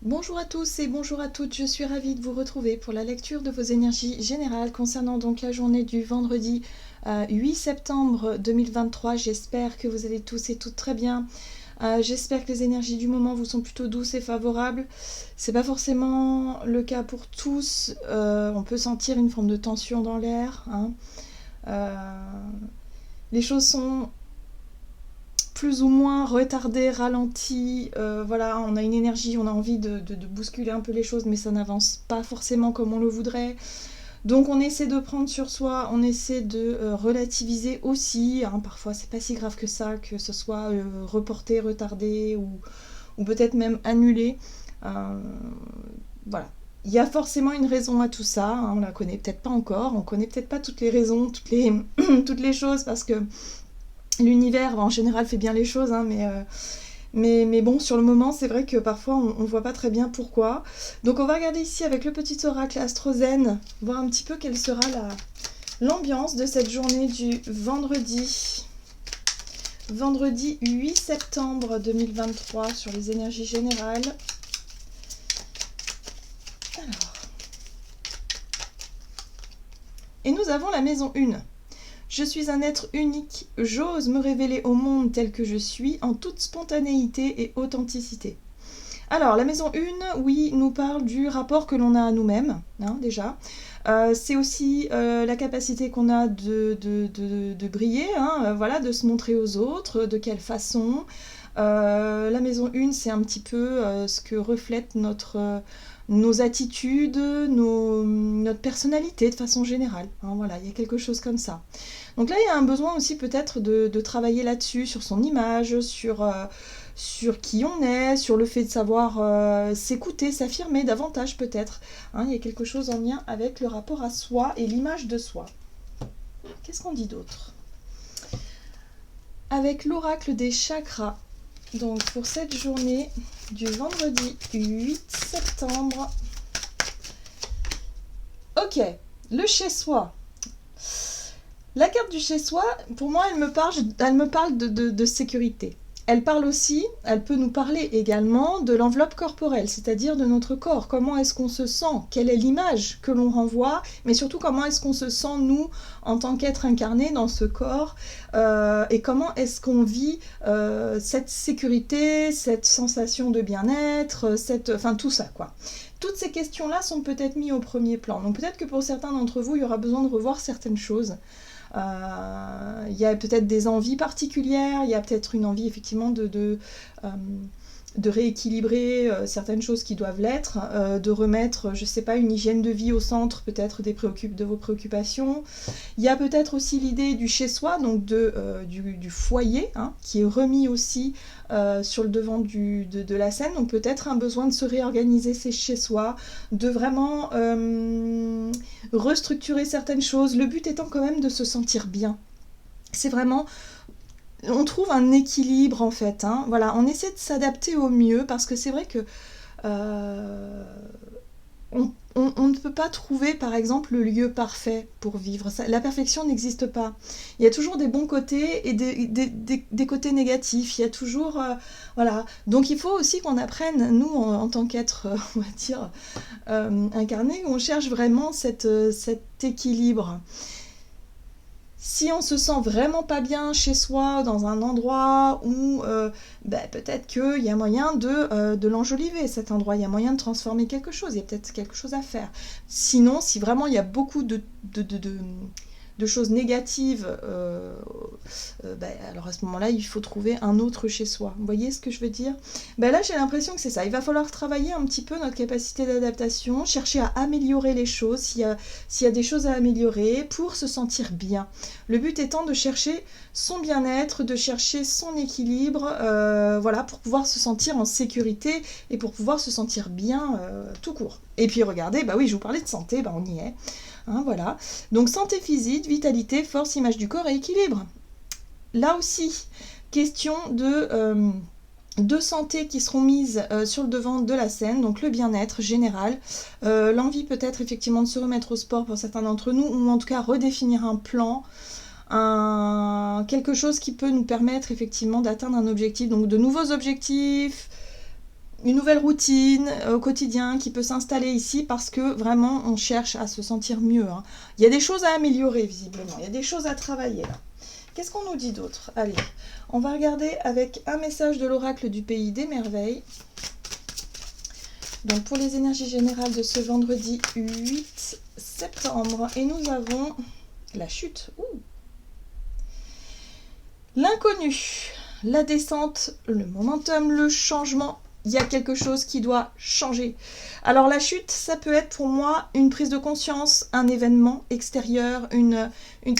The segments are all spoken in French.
Bonjour à tous et bonjour à toutes, je suis ravie de vous retrouver pour la lecture de vos énergies générales concernant donc la journée du vendredi 8 septembre 2023. J'espère que vous allez tous et toutes très bien. J'espère que les énergies du moment vous sont plutôt douces et favorables. C'est pas forcément le cas pour tous. On peut sentir une forme de tension dans l'air, hein. Euh, les choses sont plus ou moins retardé, ralenti, voilà, on a une énergie, on a envie de bousculer un peu les choses, mais ça n'avance pas forcément comme on le voudrait. Donc on essaie de prendre sur soi, on essaie de relativiser aussi, hein, parfois c'est pas si grave que ça, que ce soit reporté, retardé ou peut-être même annulé. Voilà. Il y a forcément une raison à tout ça, hein, on la connaît peut-être pas encore, on connaît peut-être pas toutes les raisons, toutes les choses, parce que l'univers en général fait bien les choses, hein, mais bon, sur le moment, c'est vrai que parfois on ne voit pas très bien pourquoi. Donc on va regarder ici avec le petit oracle AstroZen, voir un petit peu quelle sera l'ambiance de cette journée du vendredi. Vendredi 8 septembre 2023 sur les énergies générales. Alors. Et nous avons la maison 1. Je suis un être unique, j'ose me révéler au monde tel que je suis, en toute spontanéité et authenticité. Alors, la maison 1, oui, nous parle du rapport que l'on a à nous-mêmes, hein, déjà. C'est aussi la capacité qu'on a de briller, hein, voilà, de se montrer aux autres, de quelle façon. La maison 1, c'est un petit peu ce que reflète nos attitudes, notre personnalité de façon générale, hein, voilà, il y a quelque chose comme ça. Donc là, il y a un besoin aussi peut-être de travailler là-dessus, sur son image, sur qui on est, sur le fait de savoir s'écouter, s'affirmer davantage peut-être. Hein, il y a quelque chose en lien avec le rapport à soi et l'image de soi. Qu'est-ce qu'on dit d'autre? Avec l'oracle des chakras, donc pour cette journée du vendredi 8 septembre. Ok, le chez-soi. La carte du chez-soi, pour moi, elle me parle de sécurité. Elle parle aussi, elle peut nous parler également de l'enveloppe corporelle, c'est-à-dire de notre corps. Comment est-ce qu'on se sent? Quelle est l'image que l'on renvoie? Mais surtout, comment est-ce qu'on se sent, nous, en tant qu'être incarné dans ce corps? Et comment est-ce qu'on vit cette sécurité, cette sensation de bien-être, enfin tout ça, quoi. Toutes ces questions-là sont peut-être mises au premier plan. Donc peut-être que pour certains d'entre vous, il y aura besoin de revoir certaines choses. Il y a peut-être des envies particulières, il y a peut-être une envie effectivement de rééquilibrer certaines choses qui doivent l'être, de remettre, je sais pas, une hygiène de vie au centre peut-être de vos préoccupations. Il y a peut-être aussi l'idée du chez-soi, donc du foyer, hein, qui est remis aussi sur le devant de la scène. Donc peut-être un besoin de se réorganiser ces chez-soi, de vraiment restructurer certaines choses. Le but étant quand même de se sentir bien. C'est vraiment... On trouve un équilibre en fait, hein. Voilà, on essaie de s'adapter au mieux parce que c'est vrai que on ne peut pas trouver par exemple le lieu parfait pour vivre. La perfection n'existe pas. Il y a toujours des bons côtés et des côtés négatifs. Il y a toujours... voilà. Donc il faut aussi qu'on apprenne, nous en tant qu'être, on va dire, incarné, on cherche vraiment cet équilibre. Si on se sent vraiment pas bien chez soi, dans un endroit où peut-être qu'il y a moyen de l'enjoliver, cet endroit, il y a moyen de transformer quelque chose, il y a peut-être quelque chose à faire. Sinon, si vraiment il y a beaucoup de choses négatives, alors à ce moment-là, il faut trouver un autre chez soi. Vous voyez ce que je veux dire? Là, j'ai l'impression que c'est ça. Il va falloir travailler un petit peu notre capacité d'adaptation, chercher à améliorer les choses, s'il y a des choses à améliorer, pour se sentir bien. Le but étant de chercher son bien-être, de chercher son équilibre, voilà, pour pouvoir se sentir en sécurité et pour pouvoir se sentir bien tout court. Et puis regardez, oui, je vous parlais de santé, on y est. Hein, voilà. Donc santé physique, vitalité, force, image du corps et équilibre. Là aussi, question de santé qui seront mises sur le devant de la scène, donc le bien-être général, l'envie peut-être effectivement de se remettre au sport pour certains d'entre nous, ou en tout cas redéfinir un plan, quelque chose qui peut nous permettre effectivement d'atteindre un objectif, donc de nouveaux objectifs, une nouvelle routine au quotidien qui peut s'installer ici parce que vraiment on cherche à se sentir mieux. Hein. Il y a des choses à améliorer visiblement, il y a des choses à travailler là. Qu'est-ce qu'on nous dit d'autre? Allez, on va regarder avec un message de l'oracle du pays des merveilles. Donc pour les énergies générales de ce vendredi 8 septembre. Et nous avons la chute. L'inconnu, la descente, le momentum, le changement. Il y a quelque chose qui doit changer. Alors la chute, ça peut être pour moi une prise de conscience, un événement extérieur,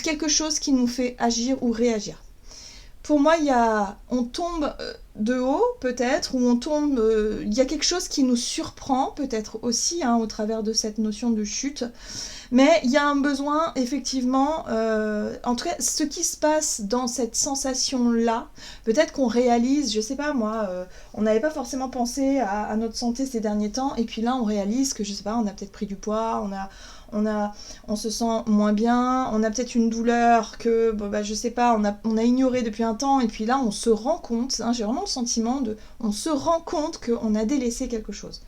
quelque chose qui nous fait agir ou réagir. Pour moi, on tombe de haut peut-être, ou on tombe, il y a quelque chose qui nous surprend peut-être aussi au travers de cette notion de chute. Mais il y a un besoin, effectivement, en tout cas, ce qui se passe dans cette sensation-là, peut-être qu'on réalise, je sais pas moi, on n'avait pas forcément pensé à notre santé ces derniers temps, et puis là on réalise que, je sais pas, on a peut-être pris du poids, on se sent moins bien, on a peut-être une douleur que, je sais pas, on a ignoré depuis un temps, et puis là on se rend compte, j'ai vraiment le sentiment on se rend compte qu'on a délaissé quelque chose.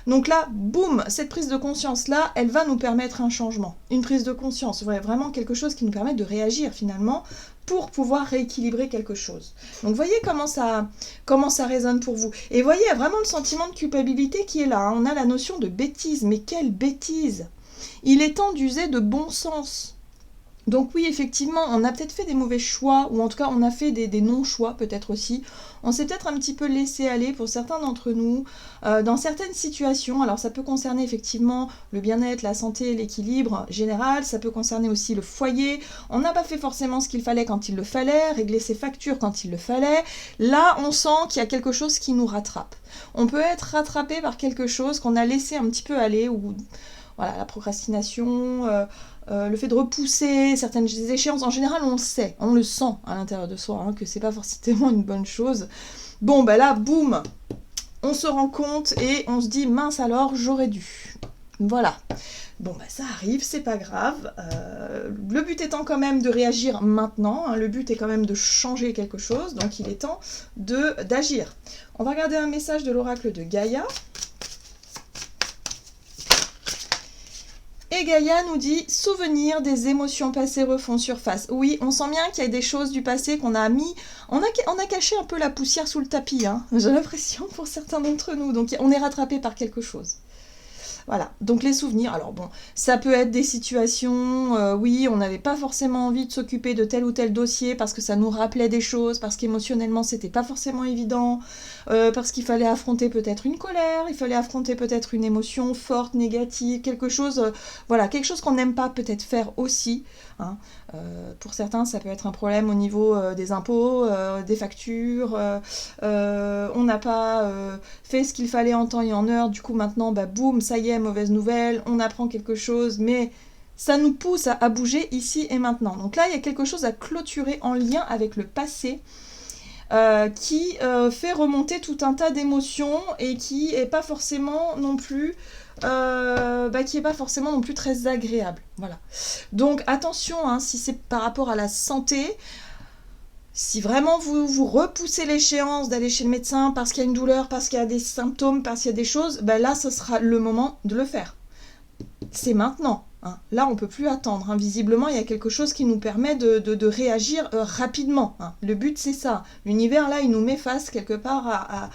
Donc là, boum, cette prise de conscience-là, elle va nous permettre un changement. Une prise de conscience, vraiment quelque chose qui nous permet de réagir finalement pour pouvoir rééquilibrer quelque chose. Donc voyez comment ça résonne pour vous. Et voyez, il y a vraiment le sentiment de culpabilité qui est là. On a la notion de bêtise, mais quelle bêtise! Il est temps d'user de bon sens. Donc oui, effectivement, on a peut-être fait des mauvais choix, ou en tout cas on a fait des non-choix peut-être aussi. On s'est peut-être un petit peu laissé aller pour certains d'entre nous, dans certaines situations. Alors ça peut concerner effectivement le bien-être, la santé, l'équilibre général, ça peut concerner aussi le foyer. On n'a pas fait forcément ce qu'il fallait quand il le fallait, régler ses factures quand il le fallait. Là, on sent qu'il y a quelque chose qui nous rattrape. On peut être rattrapé par quelque chose qu'on a laissé un petit peu aller, ou voilà, la procrastination, le fait de repousser certaines échéances. En général, on le sait, on le sent à l'intérieur de soi, que c'est pas forcément une bonne chose. Bon, là, boum, on se rend compte et on se dit, mince alors, j'aurais dû. Voilà. Bon, ça arrive, c'est pas grave. Le but étant quand même de réagir maintenant, le but est quand même de changer quelque chose, donc il est temps d'agir. On va regarder un message de l'oracle de Gaïa. Et Gaïa nous dit « Souvenirs des émotions passées refont surface ». Oui, on sent bien qu'il y a des choses du passé qu'on a mis... On a caché un peu la poussière sous le tapis, j'ai l'impression, pour certains d'entre nous. Donc on est rattrapé par quelque chose. Voilà, donc les souvenirs, alors bon, ça peut être des situations, oui, on n'avait pas forcément envie de s'occuper de tel ou tel dossier parce que ça nous rappelait des choses, parce qu'émotionnellement c'était pas forcément évident, parce qu'il fallait affronter peut-être une colère, il fallait affronter peut-être une émotion forte, négative, quelque chose qu'on n'aime pas peut-être faire aussi. Pour certains, ça peut être un problème au niveau des impôts, des factures, on n'a pas fait ce qu'il fallait en temps et en heure, du coup maintenant, boum, ça y est, mauvaise nouvelle, on apprend quelque chose, mais ça nous pousse à bouger ici et maintenant. Donc là, il y a quelque chose à clôturer en lien avec le passé, qui fait remonter tout un tas d'émotions et qui est pas forcément non plus très agréable. Voilà. Donc attention, si c'est par rapport à la santé, si vraiment vous repoussez l'échéance d'aller chez le médecin parce qu'il y a une douleur, parce qu'il y a des symptômes, parce qu'il y a des choses, là ce sera le moment de le faire. C'est maintenant. Là, on ne peut plus attendre. Visiblement, il y a quelque chose qui nous permet de réagir rapidement. Le but, c'est ça. L'univers, là, il nous met face quelque part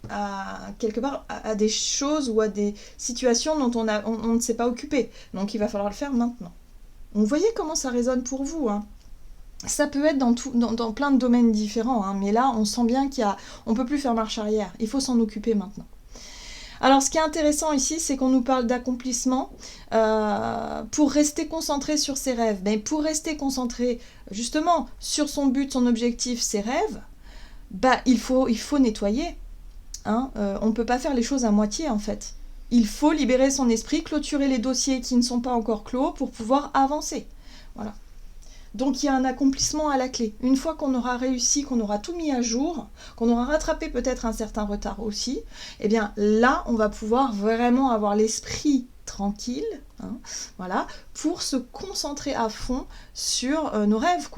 à des choses ou à des situations dont on ne s'est pas occupé. Donc, il va falloir le faire maintenant. Vous voyez comment ça résonne pour vous. Ça peut être dans plein de domaines différents. Mais là, on sent bien on ne peut plus faire marche arrière. Il faut s'en occuper maintenant. Alors, ce qui est intéressant ici, c'est qu'on nous parle d'accomplissement pour rester concentré sur ses rêves. Mais pour rester concentré, justement, sur son but, son objectif, ses rêves, il faut nettoyer. On ne peut pas faire les choses à moitié, en fait. Il faut libérer son esprit, clôturer les dossiers qui ne sont pas encore clos pour pouvoir avancer. Voilà. Donc il y a un accomplissement à la clé. Une fois qu'on aura réussi, qu'on aura tout mis à jour, qu'on aura rattrapé peut-être un certain retard aussi, eh bien là, on va pouvoir vraiment avoir l'esprit tranquille, pour se concentrer à fond sur nos rêves,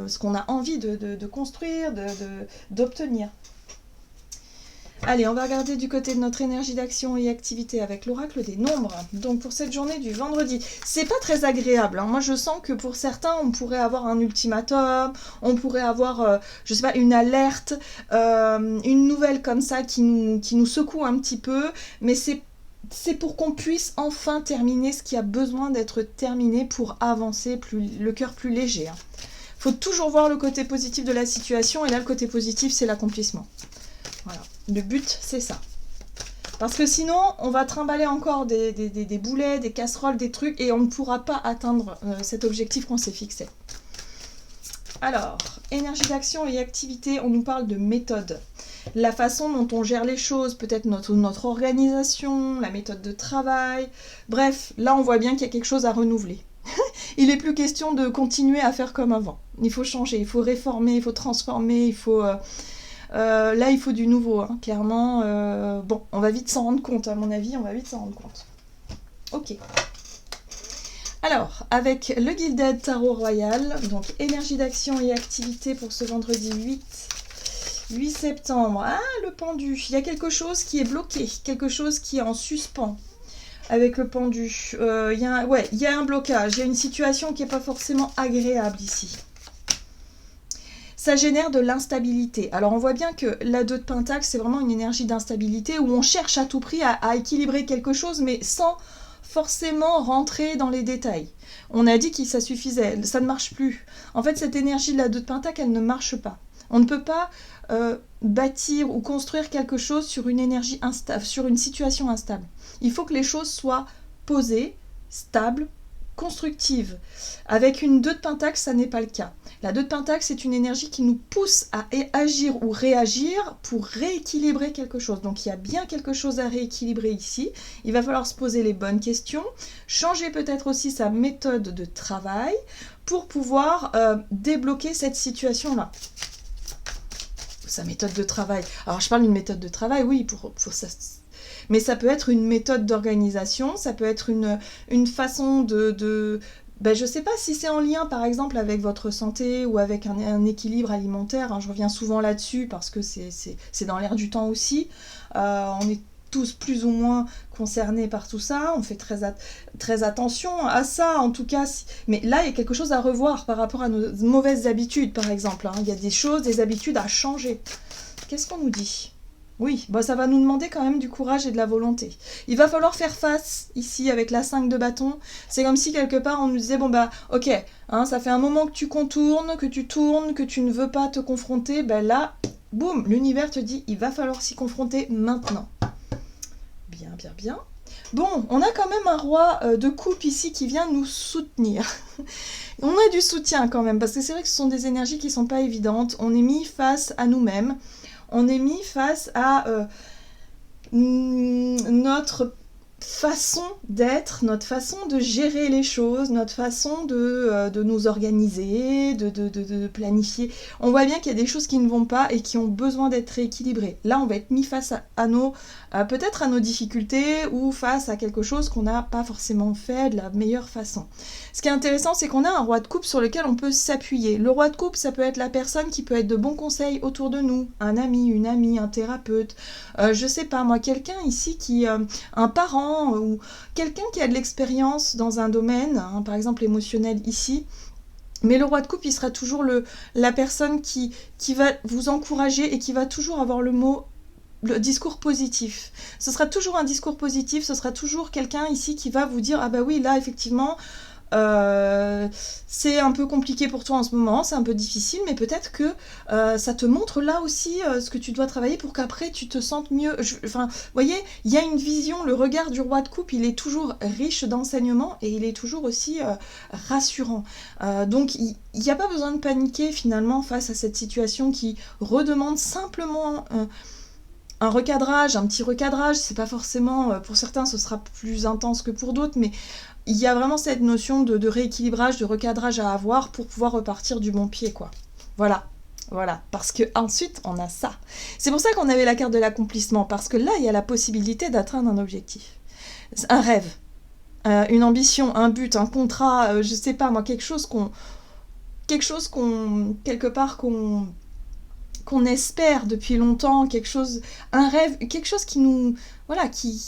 ce qu'on a envie de construire, d'obtenir. Allez, on va regarder du côté de notre énergie d'action et activité avec l'oracle des nombres. Donc pour cette journée du vendredi, c'est pas très agréable, hein. Moi je sens que pour certains, on pourrait avoir un ultimatum, on pourrait avoir, je sais pas, une alerte, une nouvelle comme ça qui nous secoue un petit peu, mais c'est pour qu'on puisse enfin terminer ce qui a besoin d'être terminé pour avancer le cœur plus léger, hein. Faut toujours voir le côté positif de la situation, et là le côté positif c'est l'accomplissement. Voilà. Le but, c'est ça. Parce que sinon, on va trimballer encore des boulets, des casseroles, des trucs, et on ne pourra pas atteindre cet objectif qu'on s'est fixé. Alors, énergie d'action et activité, on nous parle de méthode. La façon dont on gère les choses, peut-être notre organisation, la méthode de travail. Bref, là, on voit bien qu'il y a quelque chose à renouveler. Il n'est plus question de continuer à faire comme avant. Il faut changer, il faut réformer, il faut transformer, il faut... là, il faut du nouveau, hein, clairement. Bon, on va vite s'en rendre compte, à mon avis, on va vite s'en rendre compte. Ok. Alors, avec le Gilded Tarot Royal, donc énergie d'action et activité pour ce vendredi 8 septembre. Ah, le pendu. Il y a quelque chose qui est bloqué, quelque chose qui est en suspens. Avec le pendu. Il y a un blocage, il y a une situation qui n'est pas forcément agréable ici. Ça génère de l'instabilité. Alors on voit bien que la 2 de Pentacle, c'est vraiment une énergie d'instabilité où on cherche à tout prix à équilibrer quelque chose, mais sans forcément rentrer dans les détails. On a dit que ça suffisait, ça ne marche plus. En fait, cette énergie de la 2 de Pentacle, elle ne marche pas. On ne peut pas bâtir ou construire quelque chose sur une énergie instable, sur une situation instable. Il faut que les choses soient posées, stables, constructive. Avec une 2 de Pentacle, ça n'est pas le cas. La 2 de Pentacle, c'est une énergie qui nous pousse à agir ou réagir pour rééquilibrer quelque chose. Donc il y a bien quelque chose à rééquilibrer ici. Il va falloir se poser les bonnes questions, changer peut-être aussi sa méthode de travail pour pouvoir débloquer cette situation-là. Sa méthode de travail. Alors je parle d'une méthode de travail, oui, pour ça. Mais ça peut être une méthode d'organisation, ça peut être une façon ben, je ne sais pas si c'est en lien par exemple avec votre santé ou avec un équilibre alimentaire, hein, je reviens souvent là-dessus parce que c'est dans l'air du temps aussi. On est tous plus ou moins concernés par tout ça, on fait très attention à ça en tout cas. Mais là, il y a quelque chose à revoir par rapport à nos mauvaises habitudes par exemple, hein. Il y a des habitudes à changer. Qu'est-ce qu'on nous dit ? Oui, bah ça va nous demander quand même du courage et de la volonté. Il va falloir faire face, ici, avec la 5 de bâton. C'est comme si, quelque part, on nous disait, bon bah, ok, hein, ça fait un moment que tu contournes, que tu tournes, que tu ne veux pas te confronter, ben là, boum, l'univers te dit, il va falloir s'y confronter maintenant. Bien, bien, bien. Bon, on a quand même un roi de coupe ici qui vient nous soutenir. On a du soutien quand même, parce que c'est vrai que ce sont des énergies qui ne sont pas évidentes. On est mis face à nous-mêmes. On est mis face à notre façon d'être, notre façon de gérer les choses, notre façon de nous organiser, de planifier. On voit bien qu'il y a des choses qui ne vont pas et qui ont besoin d'être rééquilibrées. Là, on va être mis face peut-être à nos difficultés ou face à quelque chose qu'on n'a pas forcément fait de la meilleure façon. Ce qui est intéressant, c'est qu'on a un roi de coupe sur lequel on peut s'appuyer. Le roi de coupe, ça peut être la personne qui peut être de bons conseils autour de nous, un ami, une amie, un thérapeute, je sais pas moi, quelqu'un ici un parent ou quelqu'un qui a de l'expérience dans un domaine, hein, par exemple émotionnel ici. Mais le roi de coupe, il sera toujours la personne qui va vous encourager et qui va toujours avoir le discours positif. Ce sera toujours un discours positif, ce sera toujours quelqu'un ici qui va vous dire « Ah bah oui, là, effectivement, c'est un peu compliqué pour toi en ce moment, c'est un peu difficile, mais peut-être que ça te montre là aussi ce que tu dois travailler pour qu'après tu te sentes mieux. » Enfin, vous voyez, il y a une vision, le regard du roi de coupe, il est toujours riche d'enseignements et il est toujours aussi rassurant. Donc, il n'y a pas besoin de paniquer finalement face à cette situation qui redemande simplement un recadrage, un petit recadrage. C'est pas forcément, pour certains ce sera plus intense que pour d'autres, mais il y a vraiment cette notion de rééquilibrage, de recadrage à avoir pour pouvoir repartir du bon pied, quoi. Voilà, parce que ensuite on a ça. C'est pour ça qu'on avait la carte de l'accomplissement, parce que là il y a la possibilité d'atteindre un objectif, un rêve, une ambition, un but, un contrat, je sais pas moi, quelque chose qu'on quelque part qu'on qu'on espère depuis longtemps, quelque chose, un rêve, quelque chose qui nous, voilà, qui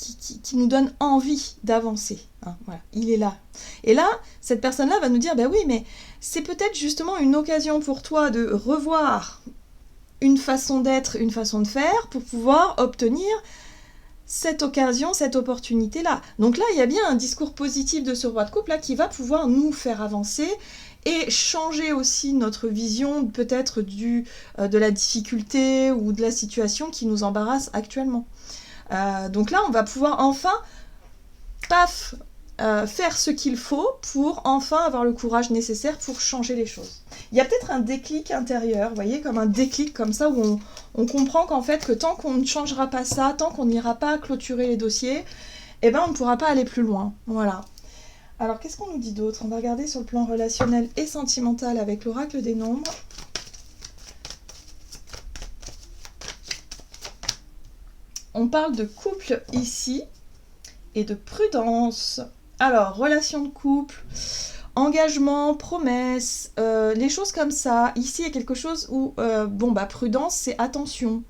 nous donne envie d'avancer. Hein, voilà, il est là. Et là, cette personne-là va nous dire, ben oui, mais c'est peut-être justement une occasion pour toi de revoir une façon d'être, une façon de faire, pour pouvoir obtenir cette occasion, cette opportunité-là. Donc là, il y a bien un discours positif de ce roi de coupe là qui va pouvoir nous faire avancer et changer aussi notre vision peut-être de la difficulté ou de la situation qui nous embarrasse actuellement. Donc là, on va pouvoir enfin, paf, faire ce qu'il faut pour enfin avoir le courage nécessaire pour changer les choses. Il y a peut-être un déclic intérieur, vous voyez, comme un déclic comme ça où on comprend qu'en fait, que tant qu'on ne changera pas ça, tant qu'on n'ira pas clôturer les dossiers, eh ben on ne pourra pas aller plus loin. Voilà. Alors, qu'est-ce qu'on nous dit d'autre? On va regarder sur le plan relationnel et sentimental avec l'oracle des nombres. On parle de couple ici et de prudence. Alors, relation de couple, engagement, promesse, les choses comme ça. Ici, il y a quelque chose où, prudence, c'est attention.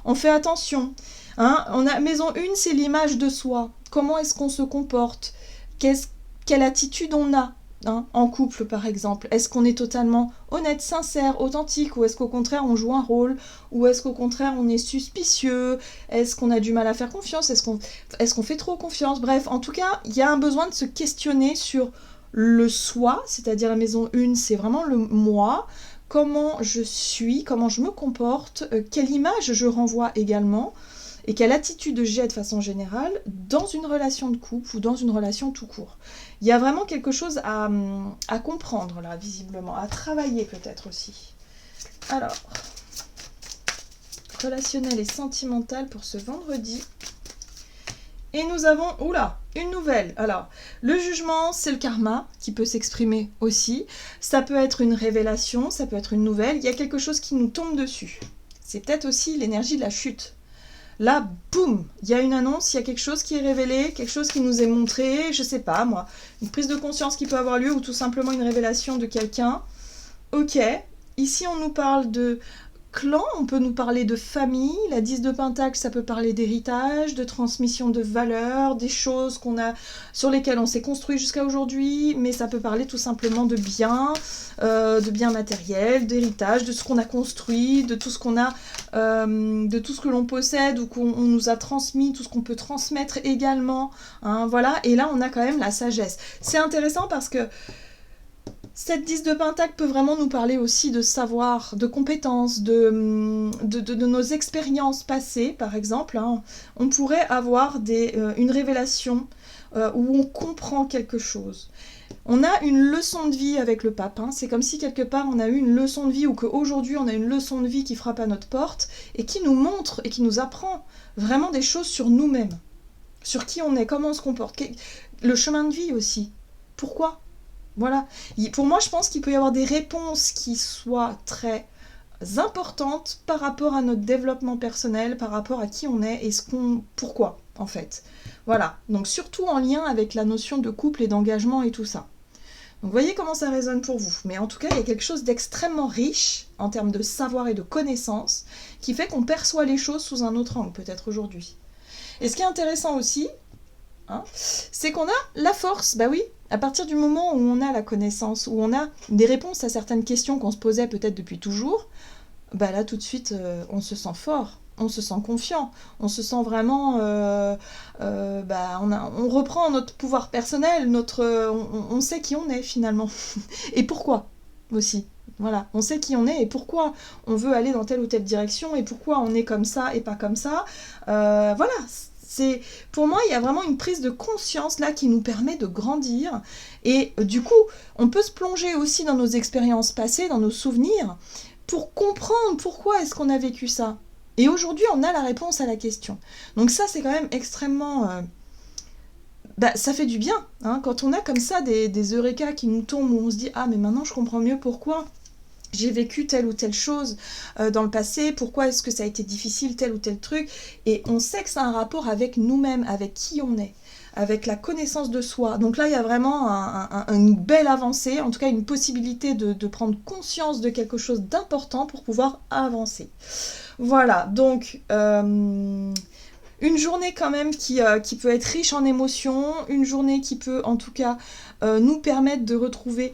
On fait attention. Hein, on a maison 1, c'est l'image de soi. Comment est-ce qu'on se comporte? Quelle attitude on a, hein, en couple, par exemple? Est-ce qu'on est totalement honnête, sincère, authentique? Ou est-ce qu'au contraire, on joue un rôle? Ou est-ce qu'au contraire, on est suspicieux? Est-ce qu'on a du mal à faire confiance? Est-ce qu'on fait trop confiance? Bref, en tout cas, il y a un besoin de se questionner sur le soi, c'est-à-dire la maison 1, c'est vraiment le moi, comment je suis, comment je me comporte, quelle image je renvoie également, et quelle attitude j'ai de façon générale dans une relation de couple ou dans une relation tout court. Il y a vraiment quelque chose à comprendre là, visiblement, à travailler peut-être aussi. Alors, relationnel et sentimental pour ce vendredi. Et nous avons, une nouvelle. Alors, le jugement, c'est le karma qui peut s'exprimer aussi. Ça peut être une révélation, ça peut être une nouvelle. Il y a quelque chose qui nous tombe dessus. C'est peut-être aussi l'énergie de la chute. Là, boum, il y a une annonce, il y a quelque chose qui est révélé, quelque chose qui nous est montré, je sais pas moi, une prise de conscience qui peut avoir lieu ou tout simplement une révélation de quelqu'un. Ok, ici on nous parle de clan, on peut nous parler de famille, la 10 de Pentacle, ça peut parler d'héritage, de transmission de valeurs, des choses sur lesquelles on s'est construit jusqu'à aujourd'hui, mais ça peut parler tout simplement de biens matériels, d'héritage, de ce qu'on a construit, de tout ce qu'on a, de tout ce que l'on possède ou qu'on nous a transmis, tout ce qu'on peut transmettre également, hein, voilà, et là on a quand même la sagesse. C'est intéressant parce que cette 10 de Pentacle peut vraiment nous parler aussi de savoir, de compétences, de nos expériences passées, par exemple. Hein. On pourrait avoir une révélation où on comprend quelque chose. On a une leçon de vie avec le pape. Hein. C'est comme si quelque part on a eu une leçon de vie ou qu'aujourd'hui on a une leçon de vie qui frappe à notre porte et qui nous montre et qui nous apprend vraiment des choses sur nous-mêmes. Sur qui on est, comment on se comporte. Le chemin de vie aussi. Pourquoi ? Voilà. Pour moi, je pense qu'il peut y avoir des réponses qui soient très importantes par rapport à notre développement personnel, par rapport à qui on est et pourquoi, en fait. Voilà. Donc, surtout en lien avec la notion de couple et d'engagement et tout ça. Donc, voyez comment ça résonne pour vous. Mais en tout cas, il y a quelque chose d'extrêmement riche en termes de savoir et de connaissances qui fait qu'on perçoit les choses sous un autre angle, peut-être aujourd'hui. Et ce qui est intéressant aussi, hein, c'est qu'on a la force, bah oui, à partir du moment où on a la connaissance, où on a des réponses à certaines questions qu'on se posait peut-être depuis toujours, bah là tout de suite on se sent fort, on se sent confiant, on se sent vraiment, on reprend notre pouvoir personnel, on sait qui on est finalement, et pourquoi aussi. Voilà, on sait qui on est et pourquoi on veut aller dans telle ou telle direction et pourquoi on est comme ça et pas comme ça. Voilà. Pour moi, il y a vraiment une prise de conscience là qui nous permet de grandir et du coup, on peut se plonger aussi dans nos expériences passées, dans nos souvenirs, pour comprendre pourquoi est-ce qu'on a vécu ça. Et aujourd'hui, on a la réponse à la question. Donc ça, c'est quand même extrêmement... ça fait du bien, hein, quand on a comme ça des eureka qui nous tombent où on se dit « Ah, mais maintenant je comprends mieux pourquoi ». j'ai vécu telle ou telle chose dans le passé, pourquoi est-ce que ça a été difficile, tel ou tel truc. Et on sait que ça a un rapport avec nous-mêmes, avec qui on est, avec la connaissance de soi. Donc là, il y a vraiment une belle avancée, en tout cas une possibilité de prendre conscience de quelque chose d'important pour pouvoir avancer. Voilà, donc une journée quand même qui peut être riche en émotions, une journée qui peut en tout cas nous permettre de retrouver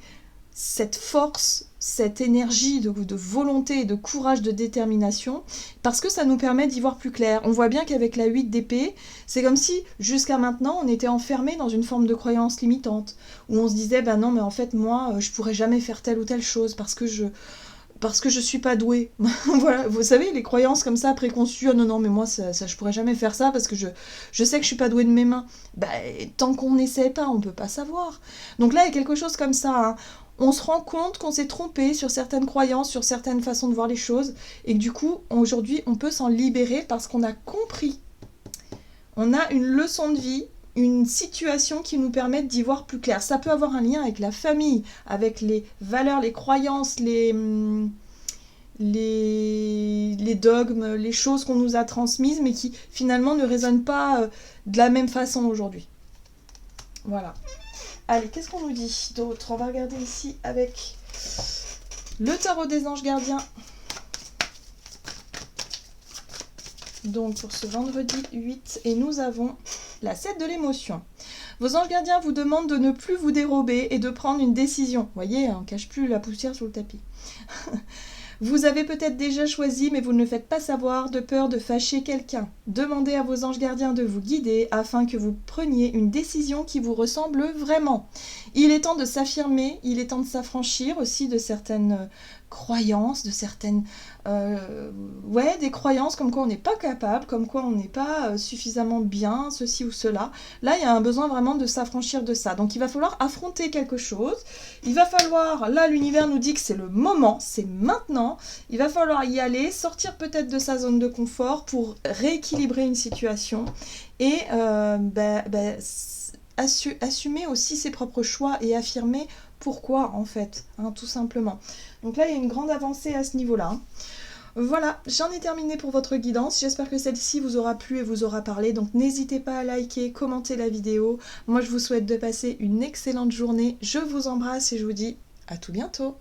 cette force, cette énergie de volonté, de courage, de détermination, parce que ça nous permet d'y voir plus clair. On voit bien qu'avec la 8 d'épée, c'est comme si jusqu'à maintenant on était enfermé dans une forme de croyance limitante, où on se disait ben non mais en fait moi je pourrais jamais faire telle ou telle chose parce que je suis pas douée. Voilà, vous savez, les croyances comme ça préconçues, ah non, non, mais moi, ça, je pourrais jamais faire ça parce que je sais que je suis pas douée de mes mains. Bah, tant qu'on n'essaie pas, on peut pas savoir. Donc là, il y a quelque chose comme ça, hein. On se rend compte qu'on s'est trompé sur certaines croyances, sur certaines façons de voir les choses, et que du coup, aujourd'hui, on peut s'en libérer parce qu'on a compris. On a une leçon de vie, une situation qui nous permet d'y voir plus clair. Ça peut avoir un lien avec la famille, avec les valeurs, les croyances, les dogmes, les choses qu'on nous a transmises, mais qui finalement ne résonnent pas de la même façon aujourd'hui. Voilà. Allez, qu'est-ce qu'on nous dit d'autre? On va regarder ici avec le tarot des anges gardiens. Donc pour ce vendredi 8, et nous avons la 7 de l'émotion. Vos anges gardiens vous demandent de ne plus vous dérober et de prendre une décision. Vous voyez, on ne cache plus la poussière sous le tapis. Vous avez peut-être déjà choisi, mais vous ne le faites pas savoir de peur de fâcher quelqu'un. Demandez à vos anges gardiens de vous guider afin que vous preniez une décision qui vous ressemble vraiment. Il est temps de s'affirmer, il est temps de s'affranchir aussi de certaines croyances, de certaines... des croyances comme quoi on n'est pas capable, comme quoi on n'est pas suffisamment bien, ceci ou cela. Là, il y a un besoin vraiment de s'affranchir de ça. Donc il va falloir affronter quelque chose. Il va falloir, là l'univers nous dit que c'est le moment, c'est maintenant. Il va falloir y aller, sortir peut-être de sa zone de confort pour rééquilibrer une situation et assumer aussi ses propres choix et affirmer pourquoi en fait, hein, tout simplement. Donc là il y a une grande avancée à ce niveau-là, hein. Voilà, j'en ai terminé pour votre guidance. J'espère que celle-ci vous aura plu et vous aura parlé. Donc n'hésitez pas à liker, commenter la vidéo. Moi je vous souhaite de passer une excellente journée. Je vous embrasse et je vous dis à tout bientôt.